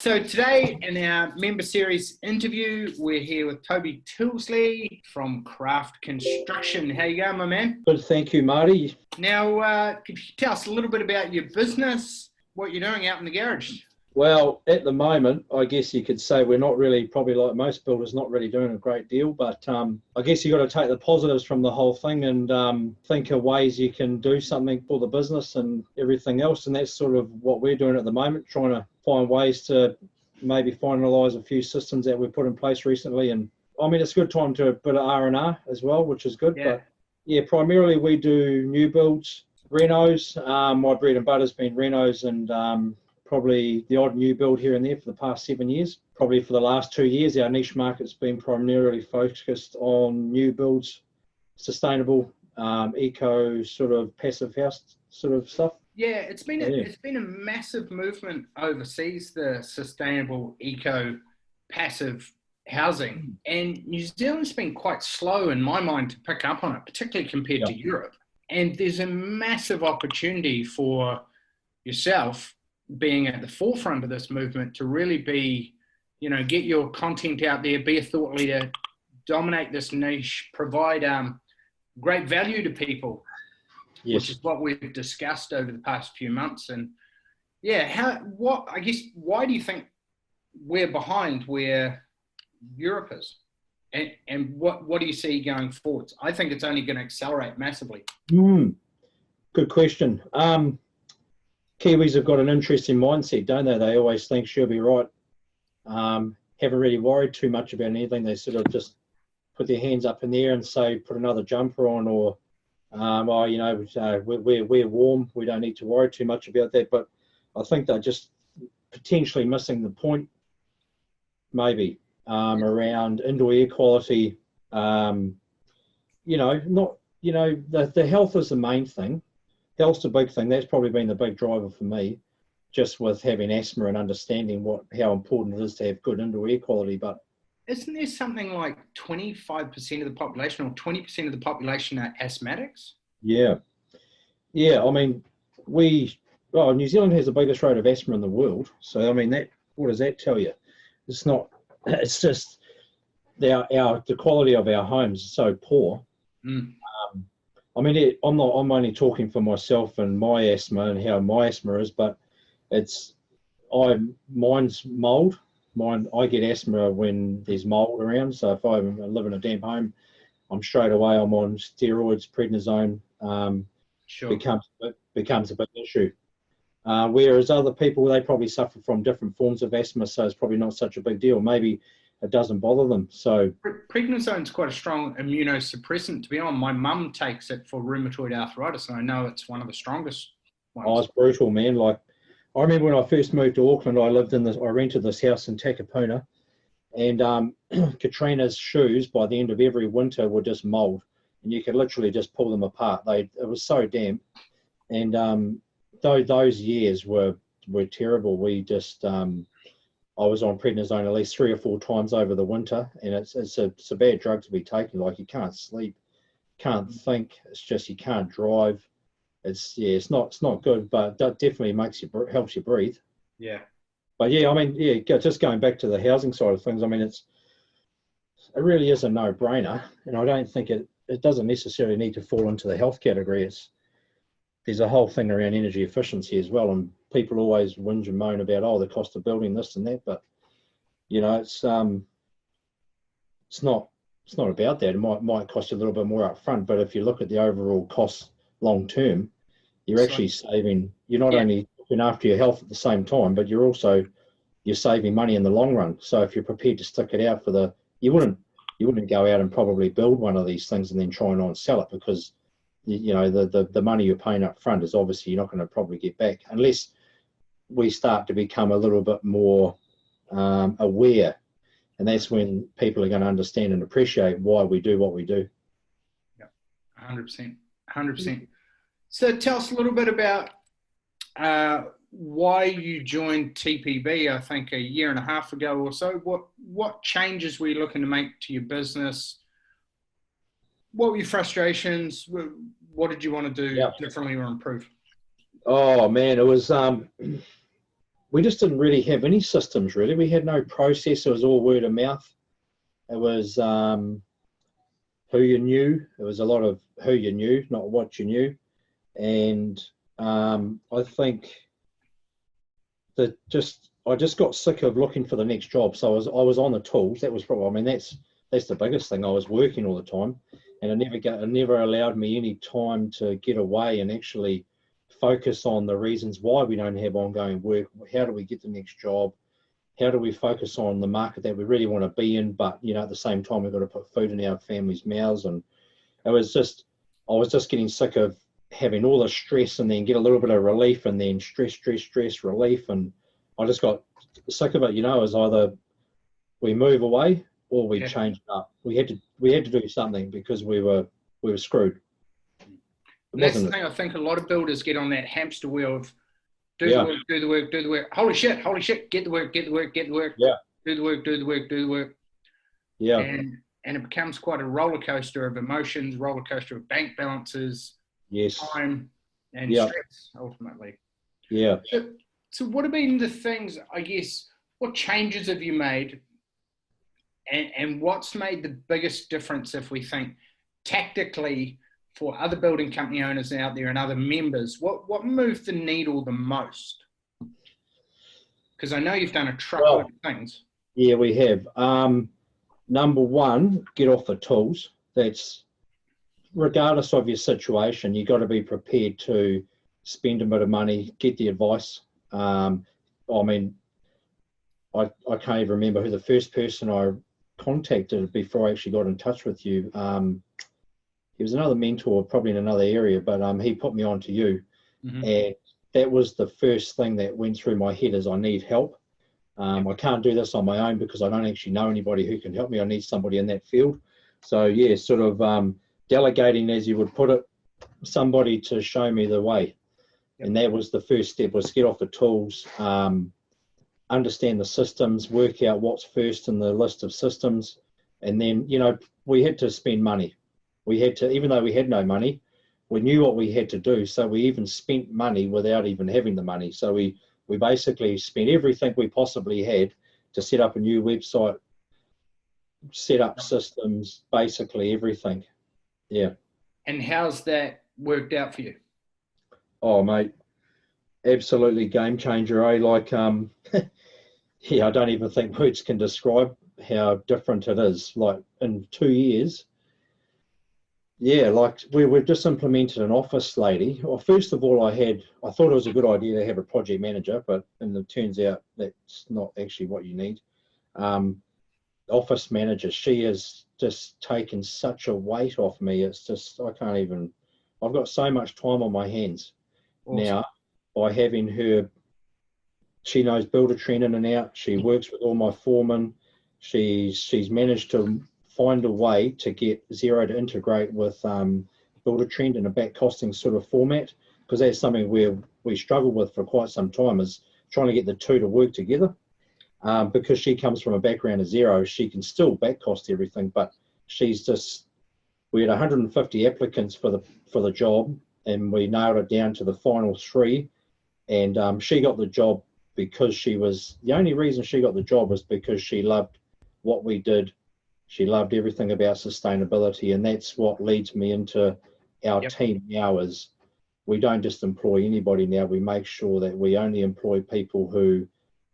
So today in our member series interview, we're here with Toby Tilsley from Craft Construction. How you going, my man? Good, thank you, Marty. Now, could you tell us a little bit about your business, what you're doing out in the garage? Well, at the moment, I guess you could say we're not really, probably like most builders, not really doing a great deal. But I guess you got to take the positives from the whole thing and think of ways you can do something for the business and everything else. And that's sort of what we're doing at the moment, trying to find ways to maybe finalise a few systems that we've put in place recently. And I mean, it's a good time to a bit of R&R as well, which is good. Yeah. But yeah, primarily we do new builds, renos. My bread and butter's been renos and probably the odd new build here and there for the past 7 years. Probably for the last 2 years, our niche market's been primarily focused on new builds, sustainable, eco, sort of passive house sort of stuff. Yeah, it's been a massive movement overseas, the sustainable, eco, passive housing. And New Zealand's been quite slow in my mind to pick up on it, particularly compared to Europe. And there's a massive opportunity for yourself being at the forefront of this movement to really be, get your content out there, be a thought leader, dominate this niche, provide great value to people, which is what we've discussed over the past few months. And why do you think we're behind where Europe is? And what do you see going forwards? I think it's only going to accelerate massively. Good question. Kiwis have got an interesting mindset, don't they? They always think she'll be right. Haven't really worried too much about anything. They sort of just put their hands up in the air and say, put another jumper on, or, we're warm. We don't need to worry too much about that. But I think they're just potentially missing the point, maybe, around indoor air quality. The health is the main thing. Health's a big thing. That's probably been the big driver for me, just with having asthma and understanding how important it is to have good indoor air quality. But isn't there something like 25% of the population or 20% of the population are asthmatics? Yeah. I mean, New Zealand has the biggest rate of asthma in the world. So I mean, what does that tell you? It's not. It's just the quality of our homes is so poor. I mean, I'm only talking for myself and my asthma and how my asthma is, but mine's mold. I get asthma when there's mold around. So if I live in a damp home, I'm straight away. I'm on steroids, prednisone. Becomes a big issue. Whereas other people, they probably suffer from different forms of asthma, so it's probably not such a big deal. Maybe it doesn't bother them. So prednisone's quite a strong immunosuppressant. To be honest, my mum takes it for rheumatoid arthritis, and I know it's one of the strongest ones. Oh, it's brutal, man. Like, I remember when I first moved to Auckland, I rented this house in Takapuna, and Katrina's shoes by the end of every winter were just mold, and you could literally just pull them apart. It was so damp, and those years were terrible. We just I was on prednisone at least 3 or 4 times over the winter, and it's a bad drug to be taken. Like, you can't sleep, can't think. It's just you can't drive. It's not good, but that definitely helps you breathe. Yeah. But I mean, just going back to the housing side of things, I mean, it really is a no-brainer, and I don't think it doesn't necessarily need to fall into the health category. There's a whole thing around energy efficiency as well, and people always whinge and moan about the cost of building this and that, but it's not about that. It might cost you a little bit more up front, but if you look at the overall cost long term, you're actually saving. You're not only looking after your health at the same time, but you're saving money in the long run. So if you're prepared to stick it out you wouldn't go out and probably build one of these things and then try and sell it, because the money you're paying up front is obviously you're not going to probably get back unless we start to become a little bit more aware, and that's when people are going to understand and appreciate why we do what we do. Yeah, 100%. So tell us a little bit about why you joined TPB, I think a year and a half ago or so. What changes were you looking to make to your business? What were your frustrations? What did you want to do differently or improve? Oh man, it was we just didn't really have any systems really. We had no process. It was all word of mouth. It was who you knew. It was a lot of who you knew, not what you knew. And I think that I just got sick of looking for the next job. So I was on the tools. That was probably, I mean, that's the biggest thing. I was working all the time, and it never allowed me any time to get away and actually focus on the reasons why we don't have ongoing work. How do we get the next job? How do we focus on the market that we really want to be in, but at the same time we've got to put food in our families' mouths? And I was just getting sick of having all the stress and then get a little bit of relief and then stress, relief. And I just got sick of it. It was either we move away or we change it up. We had to do something because we were screwed. That's the thing. I think a lot of builders get on that hamster wheel of do the work. Holy shit, get the work. Yeah. Do the work. Yeah. And it becomes quite a roller coaster of emotions, roller coaster of bank balances, yes, time, and stress, ultimately. Yeah. So what have been the things, I guess, what changes have you made, and what's made the biggest difference if we think tactically for other building company owners out there and other members? What moved the needle the most? Because I know you've done a truckload of things. Yeah, we have. Number one, get off the tools. That's regardless of your situation, you've got to be prepared to spend a bit of money, get the advice. I mean, I can't even remember who the first person I contacted before I actually got in touch with you. He was another mentor, probably in another area, but he put me on to you. Mm-hmm. And that was the first thing that went through my head is I need help. I can't do this on my own because I don't actually know anybody who can help me. I need somebody in that field. So yeah, sort of delegating, as you would put it, somebody to show me the way. Yep. And that was the first step, was get off the tools, understand the systems, work out what's first in the list of systems. And then, we had to spend money. We had to, even though we had no money, we knew what we had to do. So we even spent money without even having the money. So we basically spent everything we possibly had to set up a new website, set up systems, basically everything. Yeah. And how's that worked out for you? Oh, mate, absolutely game changer, eh? Like, yeah, I don't even think words can describe how different it is. Like in 2 years, yeah, like we've just implemented an office lady. Well, first of all, I thought it was a good idea to have a project manager, but it turns out that's not actually what you need. Office manager, she has just taken such a weight off me. It's just, I've got so much time on my hands now by having her. She knows builder trend in and out. She works with all my foremen. She's managed to find a way to get Xero to integrate with builder trend in a back costing sort of format, because that's something we struggle with for quite some time, is trying to get the two to work together. Because she comes from a background of Xero, she can still back cost everything, but we had 150 applicants for the job, and we nailed it down to the final 3. And she got the job because the only reason she got the job was because she loved what we did. She loved everything about sustainability, and that's what leads me into our team now. Is we don't just employ anybody now. We make sure that we only employ people who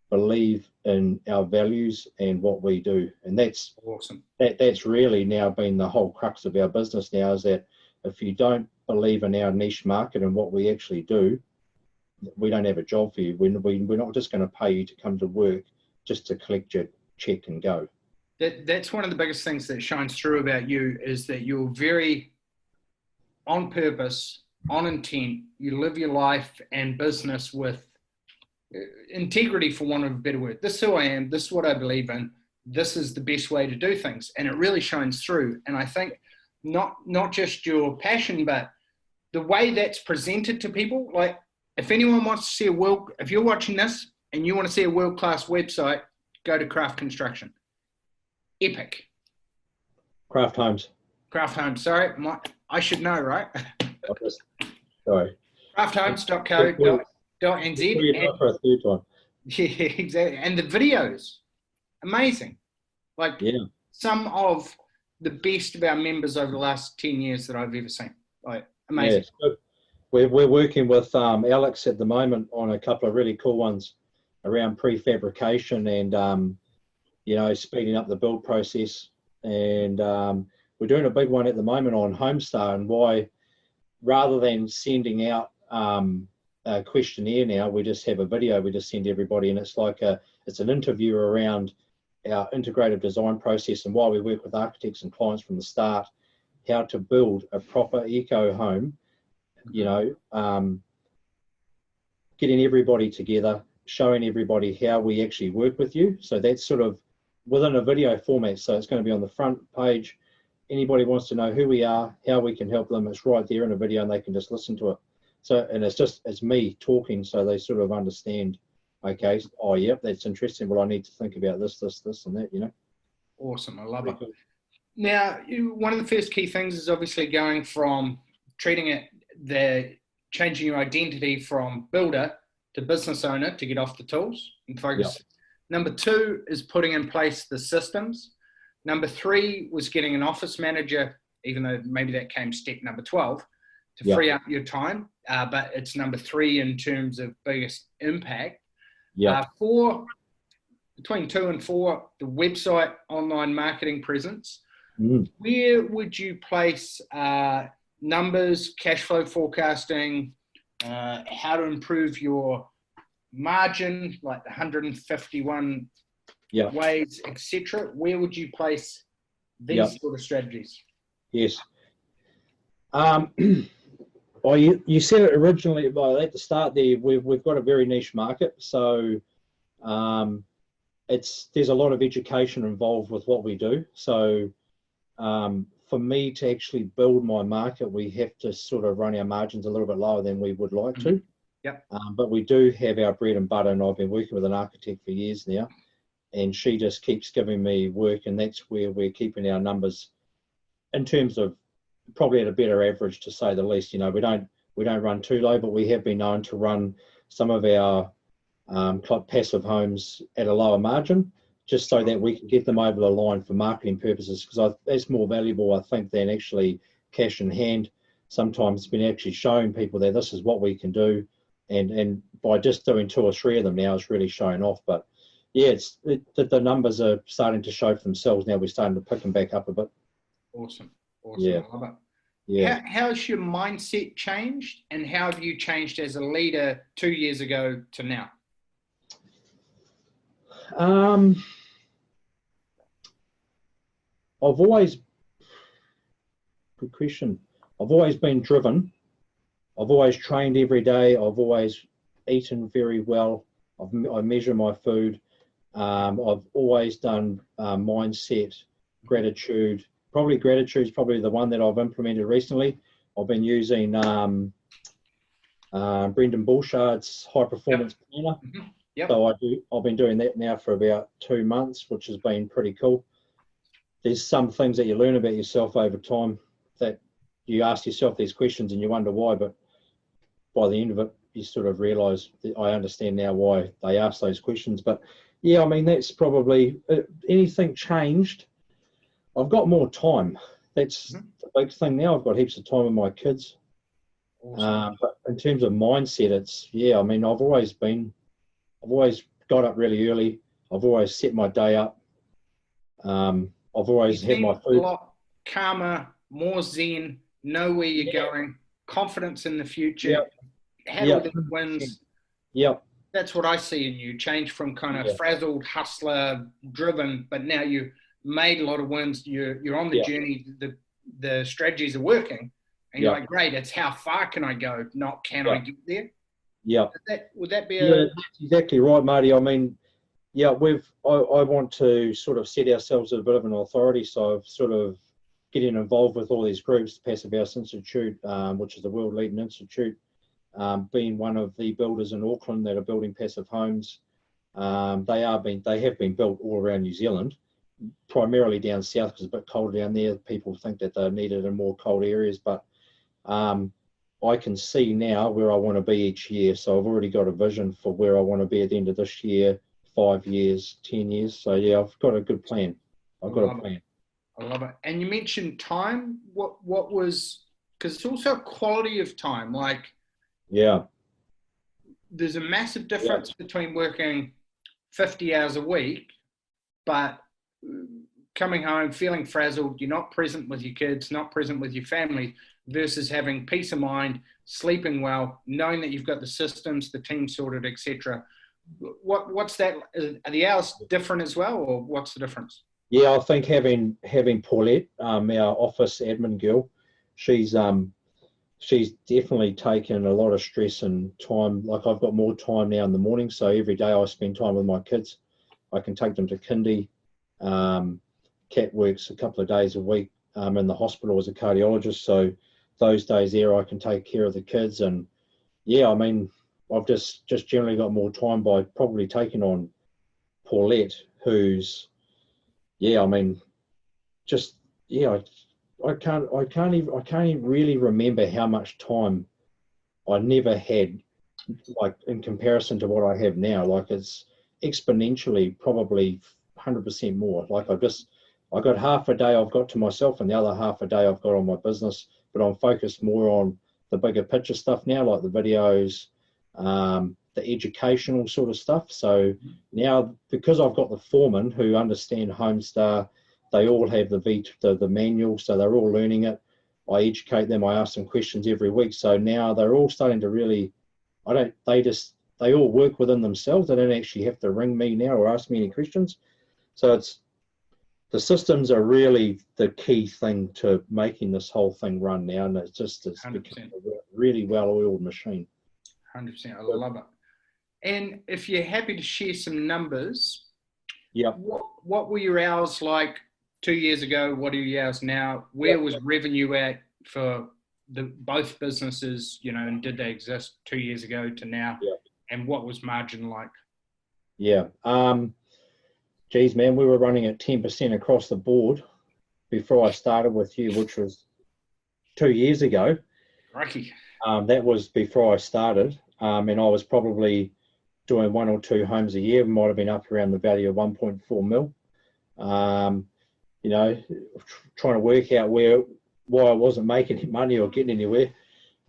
believe in our values and what we do. And that's awesome. That's really now been the whole crux of our business now, is that if you don't believe in our niche market and what we actually do, we don't have a job for you. We're not just going to pay you to come to work just to collect your check and go. That's one of the biggest things that shines through about you, is that you're very on purpose, on intent. You live your life and business with integrity, for want of a better word. This is who I am. This is what I believe in. This is the best way to do things. And it really shines through. And I think not just your passion, but the way that's presented to people. Like, if anyone wants to see if you're watching this and you want to see a world-class website, go to Craft Construction. Epic. Craft Homes. Sorry, I should know, right? Sorry. Crafthomes.co.nz. Yeah, exactly. And the videos, amazing. Like Yeah. some of the best of our members over the last 10 years that I've ever seen. Like amazing. Yes. We're working with Alex at the moment on a couple of really cool ones around prefabrication and you know, speeding up the build process. And we're doing a big one at the moment on Homestar and why, rather than sending out a questionnaire now, we just have a video we just send everybody, and it's like it's an interview around our integrated design process and why we work with architects and clients from the start, how to build a proper eco home, you know, getting everybody together, showing everybody how we actually work with you. So that's sort of within a video format. So it's going to be on the front page. Anybody wants to know who we are, how we can help them, it's right there in a video and they can just listen to it. So, and it's me talking, so they sort of understand, okay, oh, yep, that's interesting. Well, I need to think about this, and that, you know. Awesome. I love it. Cool. Now, one of the first key things is obviously going from treating it, changing your identity from builder to business owner to get off the tools and focus. Yep. Number 2 is putting in place the systems. Number 3 was getting an office manager, even though maybe that came step number 12, to free up your time. But it's number 3 in terms of biggest impact. 4, between 2 and 4, the website, online marketing presence. Where would you place numbers, cash flow forecasting, how to improve your margin, like the 151 ways, etc.? Where would you place these sort of strategies? Yes. Well, you said it originally, well, at the start there, we've got a very niche market. So there's a lot of education involved with what we do. So for me to actually build my market, we have to sort of run our margins a little bit lower than we would like to. But we do have our bread and butter, and I've been working with an architect for years now, and she just keeps giving me work, and that's where we're keeping our numbers in terms of probably at a better average, to say the least. You know, we don't run too low, but we have been known to run some of our passive homes at a lower margin, just so that we can get them over the line for marketing purposes, because that's more valuable, I think, than actually cash in hand. Sometimes it's been actually showing people that this is what we can do, and by just doing 2 or 3 of them now, it's really showing off. But yeah, the numbers are starting to show for themselves now. We're starting to pick them back up a bit. Awesome. Yeah. I love it. Yeah. How's your mindset changed, and how have you changed as a leader 2 years ago to now? Good question. I've always been driven. I've always trained every day. I've always eaten very well. I measure my food. I've always done mindset, gratitude. Probably gratitude is probably the one that I've implemented recently. I've been using Brendan Bullshard's high performance planner. So I've been doing that now for about 2 months, which has been pretty cool. There's some things that you learn about yourself over time that you ask yourself these questions and you wonder why, but by the end of it, you sort of realise that I understand now why they ask those questions. But yeah, I mean, that's probably anything changed. I've got more time. That's the big thing now. I've got heaps of time with my kids. Awesome. But in terms of mindset, I mean, I've always got up really early. I've always set my day up. I've always had my food. A lot calmer, more zen, know where you're going, confidence in the future, handle the wins. That's what I see in you. Change from kind of frazzled, hustler, driven, but now you made a lot of wins. You're on the journey. The strategies are working, and you're like, great. It's how far can I go, not can I get there. Would that be that's exactly right, Marty. I mean, I want to sort of set ourselves as a bit of an authority. So I've sort of getting involved with all these groups, Passive House Institute, which is the world leading institute, being one of the builders in Auckland that are building passive homes. They have been built all around New Zealand, primarily down south because it's a bit colder down there. People think that they're needed in more cold areas, but I can see now where I want to be each year. So I've already got a vision for where I want to be at the end of this year, 5 years, 10 years. So yeah, I've got a good plan. I've got a plan. I love it. And you mentioned time. What was, because it's also quality of time. Like, yeah, there's a massive difference between working 50 hours a week, but coming home feeling frazzled, you're not present with your kids, not present with your family, versus having peace of mind, sleeping well, knowing that you've got the systems, the team sorted, etc. What's that? Are the hours different as well, or what's the difference? Yeah, I think having Paulette, our office admin girl, she's definitely taken a lot of stress and time. Like, I've got more time now in the morning, so every day I spend time with my kids. I can take them to kindy. Kat works a couple of days a week in the hospital as a cardiologist, so those days there I can take care of the kids. And yeah, I mean, I've just generally got more time by probably taking on Paulette, who's, yeah, I mean, just, yeah, I can't even really remember how much time I never had, like, in comparison to what I have now. Like, it's exponentially probably 100% more. Like, I got half a day I've got to myself, and the other half a day I've got on my business, but I'm focused more on the bigger picture stuff now, like the videos, the educational sort of stuff. So now, because I've got the foremen who understand Homestar, they all have the manual, so they're all learning it. I educate them. I ask them questions every week. So now they're all starting to really, they all work within themselves. They don't actually have to ring me now or ask me any questions. So the systems are really the key thing to making this whole thing run now, and it's become a really well-oiled machine. 100%. I love it. And if you're happy to share some numbers, yeah, what were your hours like 2 years ago? What are your hours now? Where was revenue at for both businesses, and did they exist 2 years ago to now? Yeah. And what was margin like? Yeah. Geez, man, we were running at 10% across the board before I started with you, which was 2 years ago. Crikey. That was before I started, and I was probably doing 1 or 2 homes a year. Might have been up around the value of 1.4 mil. Trying to work out why I wasn't making any money or getting anywhere.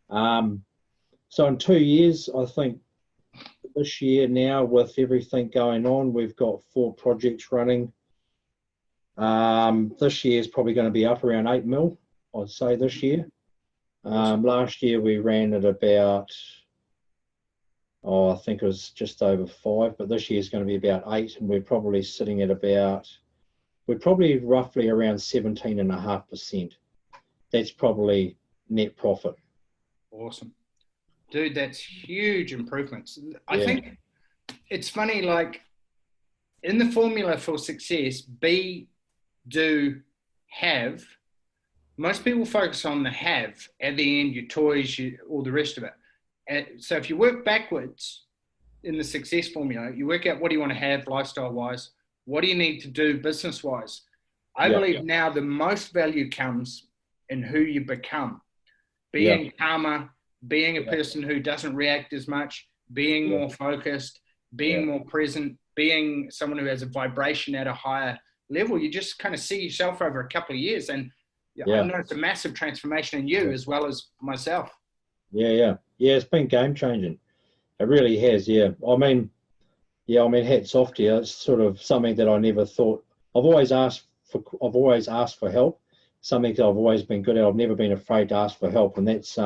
So in 2 years, I think this year now, with everything going on, we've got 4 projects running. This year is probably going to be up around 8 mil, I'd say, this year. Last year we ran at about, I think it was just over 5, but this year is going to be about 8, and we're probably sitting at we're probably roughly around 17.5%. That's probably net profit. Awesome. Dude, that's huge improvements. I think it's funny, like, in the formula for success, be, do, have, most people focus on the have at the end, your toys, all the rest of it. So if you work backwards in the success formula, you work out what do you want to have lifestyle-wise, what do you need to do business-wise. I believe now the most value comes in who you become. Being calmer, being a person who doesn't react as much, being more focused, being more present, being someone who has a vibration at a higher level. You just kind of see yourself over a couple of years, and I know it's a massive transformation in you as well as myself. Yeah, it's been game changing. It really has. I mean, hats off to you. It's sort of something that I never thought. I've always asked for help. Something that I've always been good at. I've never been afraid to ask for help, and that's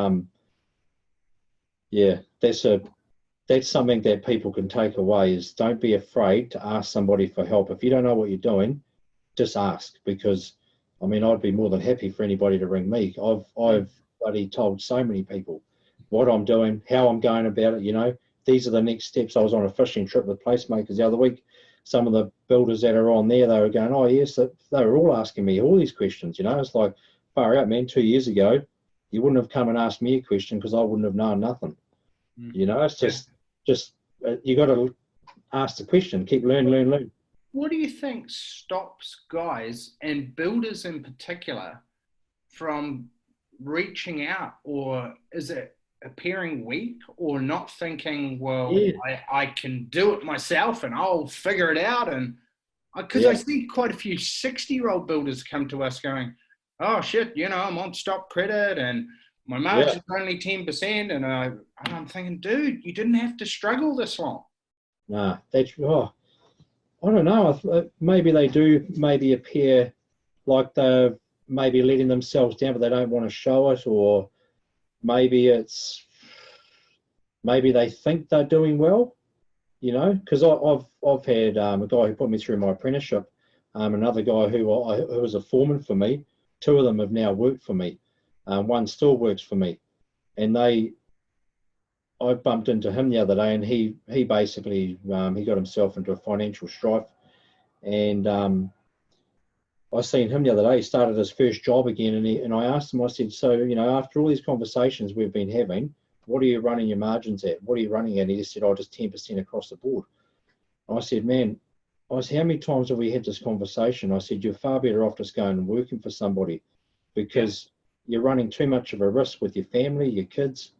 that's something that people can take away, is don't be afraid to ask somebody for help. If you don't know what you're doing, just ask, because I mean, I'd be more than happy for anybody to ring me. I've bloody told so many people what I'm doing, how I'm going about it. These are the next steps. I was on a fishing trip with Placemakers the other week. Some of the builders that are on there, they were going, oh yes, they were all asking me all these questions. It's like, far out, man. 2 years ago, you wouldn't have come and asked me a question because I wouldn't have known nothing. It's just you got to ask the question, keep learn. What do you think stops guys, and builders in particular, from reaching out? Or is it appearing weak or not thinking, well, Yeah. I can do it myself and I'll figure it out. And because I see quite a few 60-year-old builders come to us going, oh shit, I'm on stop credit and my margin's only 10%. And I'm thinking, dude, you didn't have to struggle this long. Nah, I don't know. Maybe they do maybe appear like they're maybe letting themselves down, but they don't want to show it, or maybe they think they're doing well, because I've had a guy who put me through my apprenticeship, another guy who was a foreman for me. Two of them have now worked for me. One still works for me, and I bumped into him the other day, and he basically he got himself into a financial strife, and I seen him the other day. He started his first job again, and I asked him. I said, so after all these conversations we've been having, what are you running your margins at? What are you running at? And he just said, oh, just 10% across the board. I said, man, how many times have we had this conversation? I said, you're far better off just going and working for somebody, because you're running too much of a risk with your family, your kids.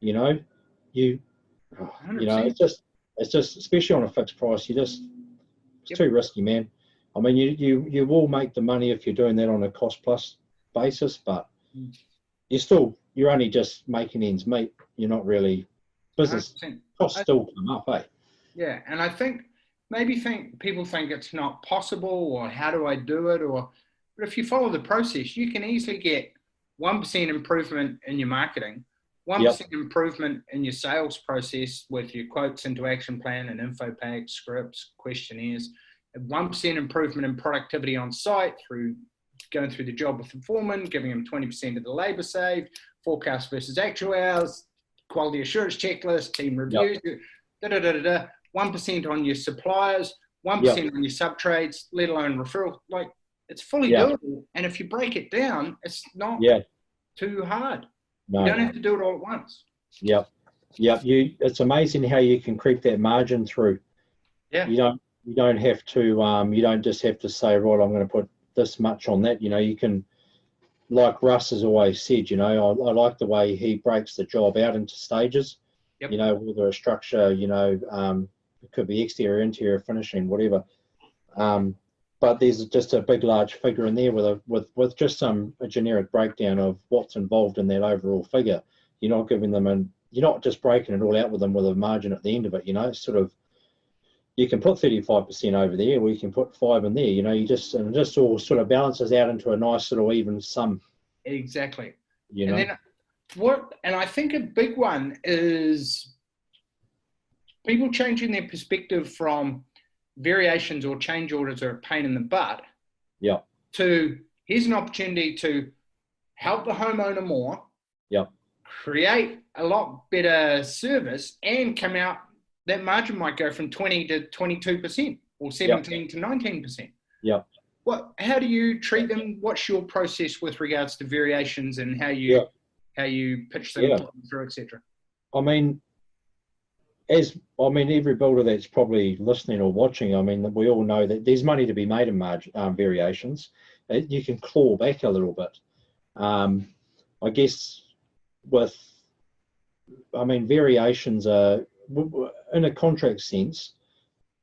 It's just especially on a fixed price, it's too risky, man. I mean, you will make the money if you're doing that on a cost plus basis, but you're only just making ends meet. You're not really, business 100%. costs still come up, eh? Yeah, and I think people think it's not possible, or how do I do it, but if you follow the process, you can easily get 1% improvement in your marketing, 1% improvement in your sales process with your quotes into action plan and info packs, scripts, questionnaires, 1% improvement in productivity on site through going through the job with the foreman, giving them 20% of the labor saved, forecast versus actual hours, quality assurance checklist, team reviews, 1% on your suppliers, 1% on your sub-trades, let alone referral. Like, it's fully doable. And if you break it down, it's not too hard. No, you don't have to do it all at once. It's amazing how you can creep that margin through. You don't have to, you don't just have to say, right, I'm going to put this much on that. You can, like Russ has always said, I like the way he breaks the job out into stages. Whether a structure, it could be exterior, interior, finishing, whatever. But there's just a big, large figure in there with just a generic breakdown of what's involved in that overall figure. You're not giving them you're not just breaking it all out with them with a margin at the end of it. It's sort of, you can put 35% over there, or you can put 5 in there. And it just all sort of balances out into a nice sort of even sum. Exactly. And then I think a big one is people changing their perspective from variations or change orders are a pain in the butt. To here's an opportunity to help the homeowner more. Create a lot better service and come out. That margin might go from 20 to 22% or 17 to 19%. How do you treat them? What's your process with regards to variations and how you pitch them through, etc.? I mean, every builder that's probably listening or watching, we all know that there's money to be made in variations. You can claw back a little bit. I guess variations are, in a contract sense,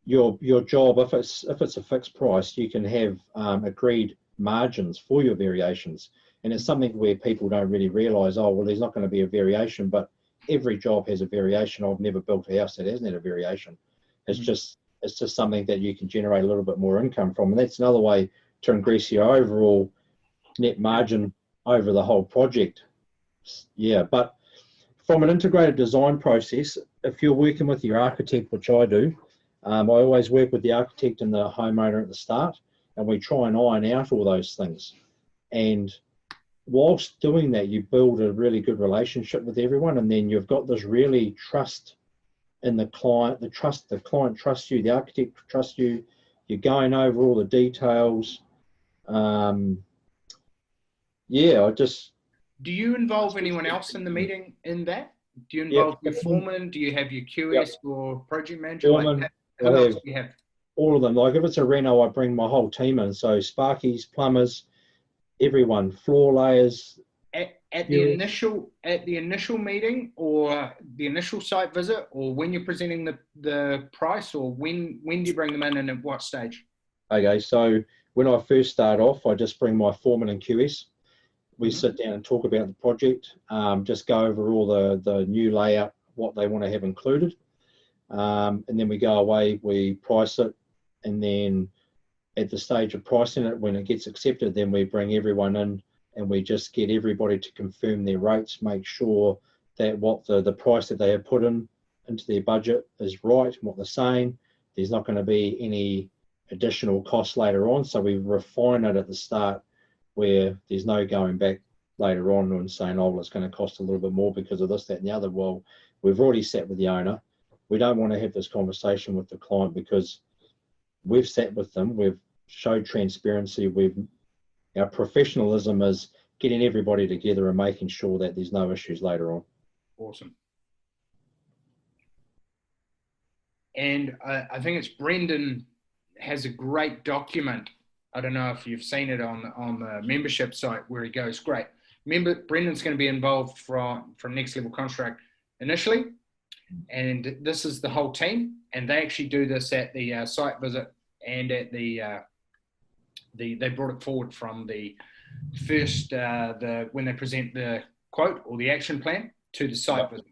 your job, if it's a fixed price, you can have agreed margins for your variations, and it's something where people don't really realise. Oh, well, there's not going to be a variation, but every job has a variation. I've never built a house that hasn't had a variation. It's just something that you can generate a little bit more income from, and that's another way to increase your overall net margin over the whole project. But from an integrated design process, if you're working with your architect, which I do, I always work with the architect and the homeowner at the start, and we try and iron out all those things. And whilst doing that, you build a really good relationship with everyone, and then you've got this really trust in the client. The client trusts you, the architect trusts you. You're going over all the details. Do you involve anyone else in the meeting in that? Do you involve your foreman? Do you have your QS or project manager? Foreman, who else do you have? All of them. Like if it's a reno, I bring my whole team in. So sparkies, plumbers, everyone, floor layers, at the initial meeting, or the initial site visit, or when you're presenting the price, or when do you bring them in and at what stage? Okay, so when I first start off, I just bring my foreman and QS. We sit down and talk about the project, just go over all the new layout, what they want to have included. And then we go away, we price it, and then at the stage of pricing it, when it gets accepted, then we bring everyone in and we just get everybody to confirm their rates, make sure that what the price that they have put into their budget is right, and what they're saying. There's not going to be any additional costs later on, so we refine it at the start, where there's no going back later on and saying, oh, well, it's going to cost a little bit more because of this, that, and the other. Well, we've already sat with the owner. We don't want to have this conversation with the client, because we've sat with them, we've showed transparency, our professionalism is getting everybody together and making sure that there's no issues later on. Awesome. And I think it's Brendan has a great document. I don't know if you've seen it on the membership site, where he goes, great. Remember, Brendan's going to be involved from Next Level Contract initially, and this is the whole team, and they actually do this at the site visit, and at they brought it forward from the first when they present the quote or the action plan to the site visit,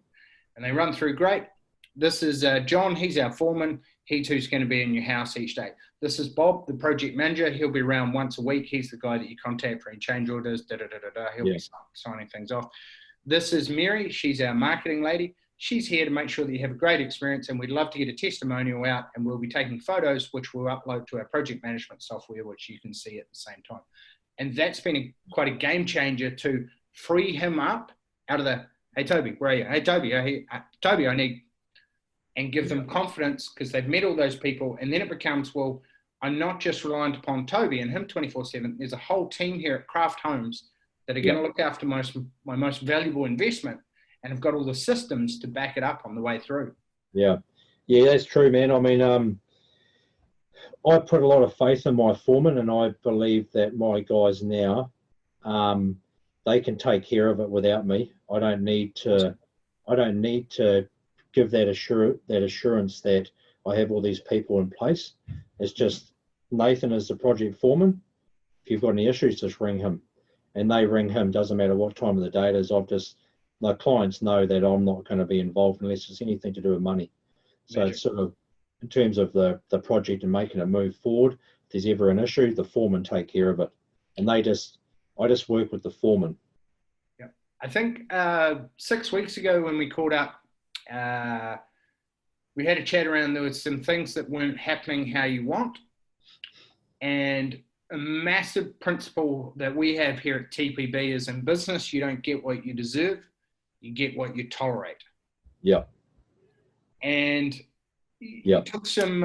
and they run through. Great. This is John. He's our foreman. He too's going to be in your house each day. This is Bob, the project manager. He'll be around once a week. He's the guy that you contact for any change orders. He'll be signing things off. This is Mary. She's our marketing lady. She's here to make sure that you have a great experience, and we'd love to get a testimonial out, and we'll be taking photos, which we'll upload to our project management software, which you can see at the same time. And that's been quite a game changer to free him up out of the, hey, Toby, where are you? Hey, Toby, Toby, I need, and give them confidence, because they've met all those people. And then it becomes, well, I'm not just reliant upon Toby and him 24/7. There's a whole team here at Craft Homes that are going to look after my most valuable investment, and have got all the systems to back it up on the way through. Yeah, that's true, man. I mean, I put a lot of faith in my foreman, and I believe that my guys now, they can take care of it without me. I don't need to give that assurance that I have all these people in place. It's just Nathan is the project foreman. If you've got any issues, just ring him, and they ring him. Doesn't matter what time of the day it is. The clients know that I'm not going to be involved unless it's anything to do with money. So it's sort of, in terms of the project and making it move forward, if there's ever an issue, the foreman take care of it. And I just work with the foreman. Yeah. I think 6 weeks ago when we called up, we had a chat around, there was some things that weren't happening how you want. And a massive principle that we have here at TPB is, in business, you don't get what you deserve. You get what you tolerate. Yeah. And you took some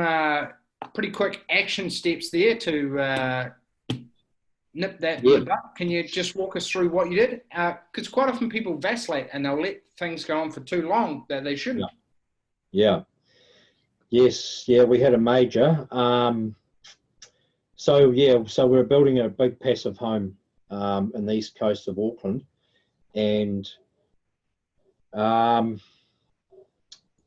pretty quick action steps there to nip that in the bud. Can you just walk us through what you did? Because quite often people vacillate and they'll let things go on for too long that they shouldn't. Yeah. Yes. Yeah, we had a major. So we're building a big passive home in the east coast of Auckland, and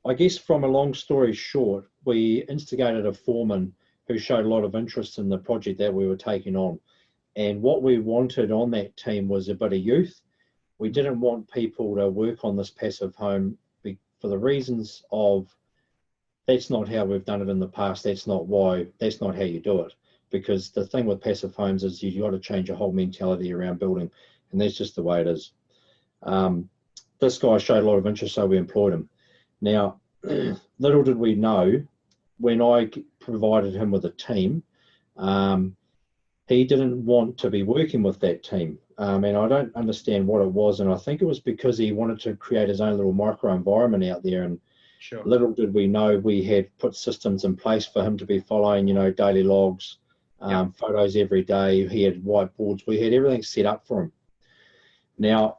I guess, from a long story short, we instigated a foreman who showed a lot of interest in the project that we were taking on. And what we wanted on that team was a bit of youth. We didn't want people to work on this passive home for the reasons of, that's not how we've done it in the past. That's not how you do it. Because the thing with passive homes is you've got to change your whole mentality around building. And that's just the way it is. This guy showed a lot of interest, so we employed him. Now, little did we know, when I provided him with a team, he didn't want to be working with that team. And I don't understand what it was. And I think it was because he wanted to create his own little micro environment out there. And little did we know, we had put systems in place for him to be following, daily logs, photos every day. He had whiteboards. We had everything set up for him. Now,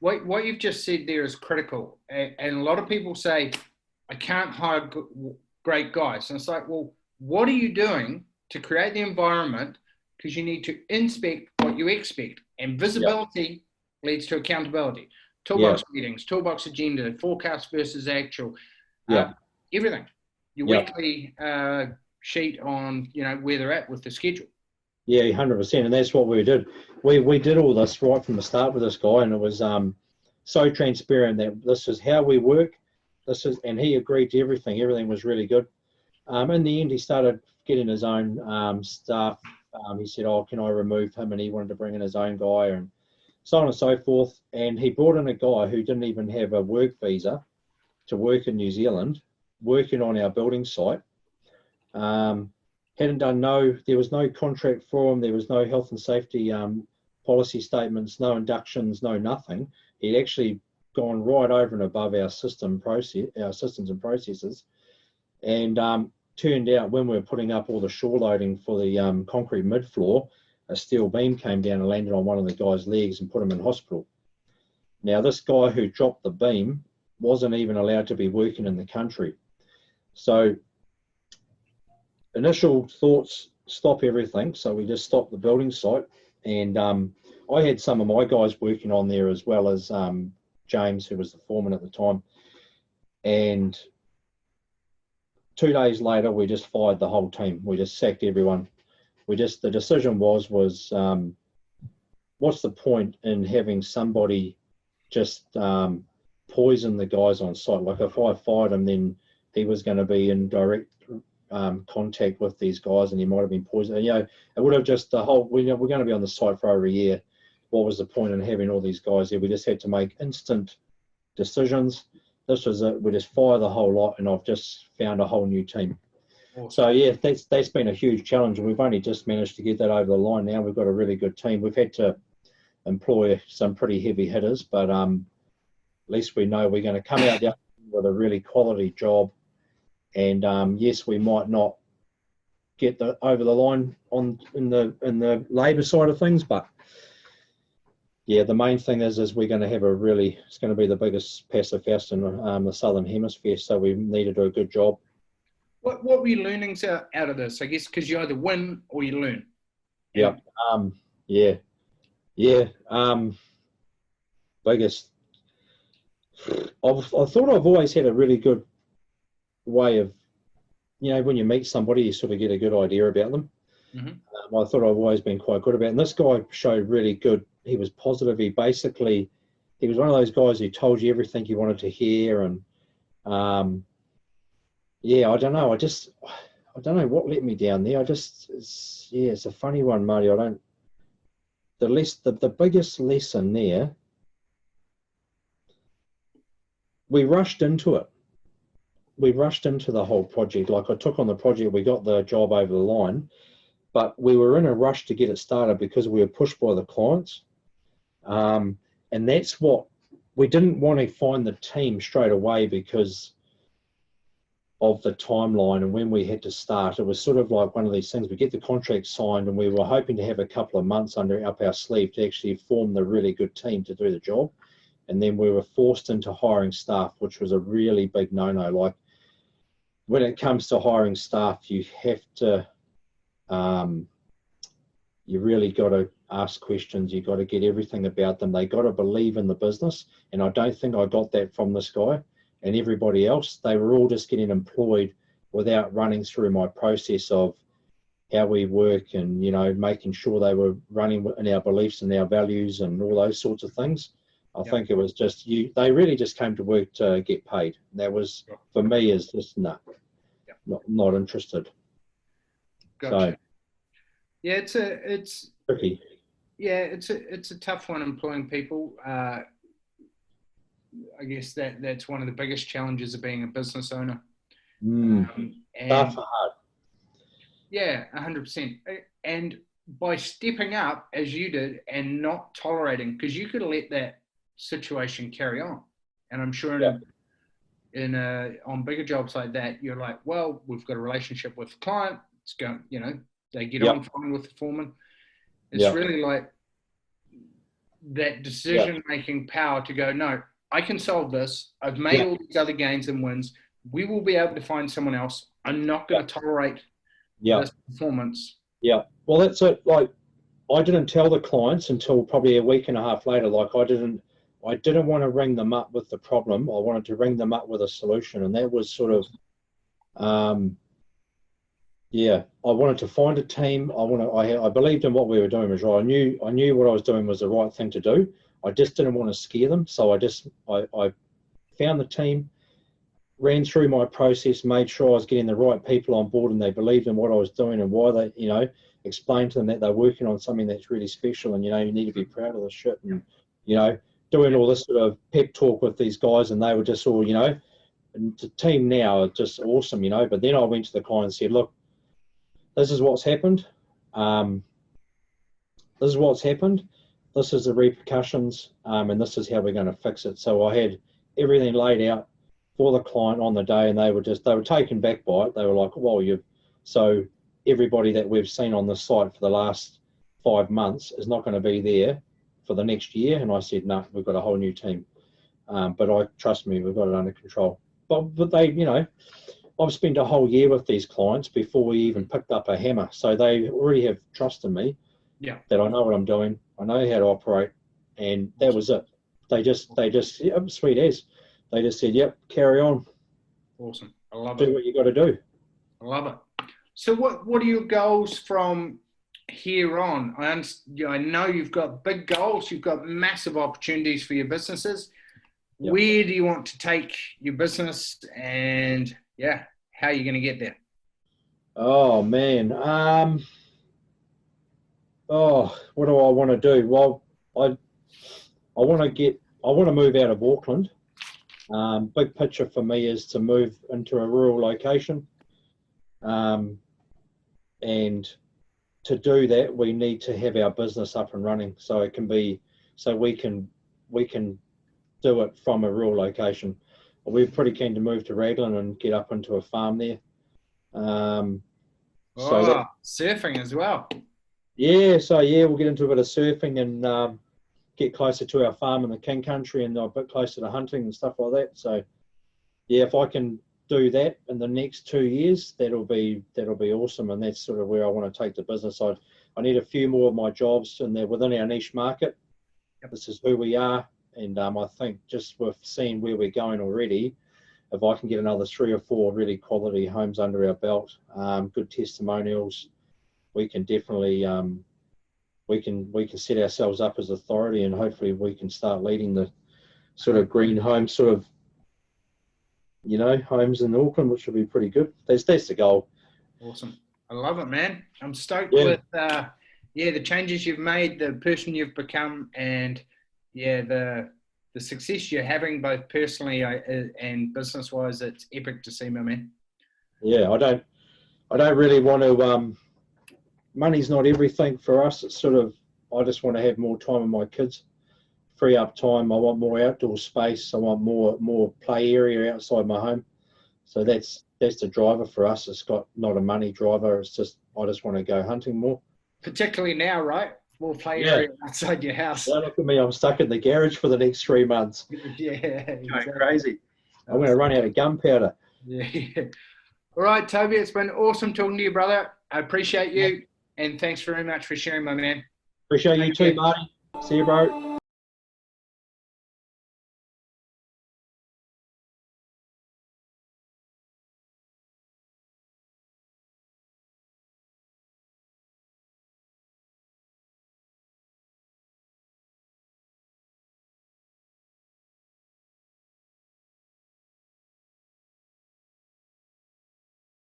what you've just said there is critical. And a lot of people say, I can't hire great guys. And it's like, well, what are you doing to create the environment? Because you need to inspect what you expect. And visibility leads to accountability. Yeah. Toolbox meetings, toolbox agenda, forecast versus actual, Yeah. everything. Your Yeah. weekly sheet on, you know, where they're at with the schedule. Yeah, 100%. And that's what we did. We did all this right from the start with this guy, and it was so transparent that this is how we work. And he agreed to everything. Everything was really good. In the end, he started getting his own staff. He said, "Oh, can I remove him?" And he wanted to bring in his own guy, and so on and so forth. And he brought in a guy who didn't even have a work visa to work in New Zealand, working on our building site. There was no contract for him. There was no health and safety policy statements, no inductions, no nothing. He'd actually gone right over and above our systems and processes. And turned out when we were putting up all the shore loading for the concrete mid-floor, a steel beam came down and landed on one of the guy's legs and put him in hospital. Now, this guy who dropped the beam wasn't even allowed to be working in the country. So initial thoughts, stop everything. So we just stopped the building site. And I had some of my guys working on there as well as James, who was the foreman at the time. And 2 days later, we just fired the whole team. We just sacked everyone. The decision was what's the point in having somebody just poison the guys on site? Like if I fired him, then he was going to be in direct contact with these guys, and he might have been poisoned. You know, it would have just we're going to be on the site for over a year. What was the point in having all these guys there? We just had to make instant decisions. This was it. We just fire the whole lot, and I've just found a whole new team. Awesome. So yeah, that's been a huge challenge, and we've only just managed to get that over the line. Now we've got a really good team. We've had to employ some pretty heavy hitters, but at least we know we're going to come out with a really quality job. And yes, we might not get over the line in the labour side of things, but yeah, the main thing is we're going to have it's going to be the biggest passive house in the Southern Hemisphere, so we need to do a good job. What were your learnings out of this? I guess because you either win or you learn. Yeah. Biggest. I thought I've always had a really good way of, you know, when you meet somebody, you sort of get a good idea about them. Mm-hmm. I thought I've always been quite good about it. And this guy showed really good. He was positive. He was one of those guys who told you everything you wanted to hear. And I don't know. I don't know what let me down there. It's a funny one, Marty. The biggest lesson there, we rushed into it. We rushed into the whole project. Like I took on the project, we got the job over the line, but we were in a rush to get it started because we were pushed by the clients. And that's what we didn't want to find the team straight away because of the timeline and when we had to start. It was sort of like one of these things. We get the contract signed and we were hoping to have a couple of months up our sleeve to actually form the really good team to do the job. And then we were forced into hiring staff, which was a really big no-no. Like when it comes to hiring staff, you have to, you really got to ask questions. You got to get everything about them. They got to believe in the business. And I don't think I got that from this guy and everybody else. They were all just getting employed without running through my process of how we work and, you know, making sure they were running in our beliefs and our values and all those sorts of things. I think it was just they really just came to work to get paid. That was, for me, is just not interested. Gotcha. So, yeah, it's tricky. Yeah, it's a tough one employing people. I guess that's one of the biggest challenges of being a business owner. Staff are hard. Yeah, 100%. And by stepping up as you did and not tolerating, because you could have let that situation carry on. And I'm sure on bigger jobs like that, you're like, well, we've got a relationship with the client. It's going, you know, they get on fine with the foreman. It's really like that decision-making power to go, no, I can solve this. I've made all these other gains and wins. We will be able to find someone else. I'm not going to tolerate this performance. Yeah. Well, that's it. Like, I didn't tell the clients until probably a week and a half later. Like I didn't want to ring them up with the problem. I wanted to ring them up with a solution, and that was sort of, yeah. I wanted to find a team. I believed in what we were doing was right. I knew what I was doing was the right thing to do. I just didn't want to scare them, so I found the team, ran through my process, made sure I was getting the right people on board, and they believed in what I was doing and why they, explained to them that they're working on something that's really special, and you need to be proud of the shit, and doing all this sort of pep talk with these guys, and they were just all, and the team now are just awesome, But then I went to the client and said, look, this is what's happened. This is what's happened. This is the repercussions, and this is how we're going to fix it. So I had everything laid out for the client on the day, and they were taken back by it. They were like, well, so everybody that we've seen on the site for the last 5 months is not going to be there for the next year. And I said, no, we've got a whole new team. But trust me, we've got it under control. But they, I've spent a whole year with these clients before we even picked up a hammer. So they already have trust in me, that I know what I'm doing. I know how to operate, and that was it. They just, sweet as. They just said, yep, carry on. Awesome. I love it. Do what you got to do. I love it. So what are your goals from here on? I know you've got big goals. You've got massive opportunities for your businesses. Yep. Where do you want to take your business, and how are you going to get there? Oh man. What do I want to do? Well, I want to move out of Auckland. Big picture for me is to move into a rural location. And to do that, we need to have our business up and running, so we can do it from a rural location. We're pretty keen to move to Raglan and get up into a farm there. Surfing as well. Yeah, so we'll get into a bit of surfing and get closer to our farm in the King Country, and a bit closer to hunting and stuff like that. So if I can do that in the next 2 years, that'll be awesome, and that's sort of where I want to take the business. I need a few more of my jobs, and they're within our niche market. This is who we are, and I think just with seeing where we're going already, if I can get another 3 or 4 really quality homes under our belt, good testimonials, we can definitely we can set ourselves up as authority, and hopefully we can start leading the sort of green home sort of homes in Auckland, which will be pretty good. That's the goal. Awesome. I love it, man. I'm stoked with the changes you've made, the person you've become, and the success you're having both personally and business wise. It's epic to see, my man. I don't really want to money's not everything for us. It's sort of, I just want to have more time with my kids, free up time. I want more outdoor space. I want more play area outside my home. So that's the driver for us. It's not a money driver. It's just, I just want to go hunting more. Particularly now, right? More play area outside your house. Don't look at me. I'm stuck in the garage for the next 3 months. Exactly. Going crazy. I'm going to run out of gunpowder. All right, Toby, it's been awesome talking to you, brother. I appreciate you, and thanks very much for sharing, my man. Appreciate you too, Marty. See you, bro.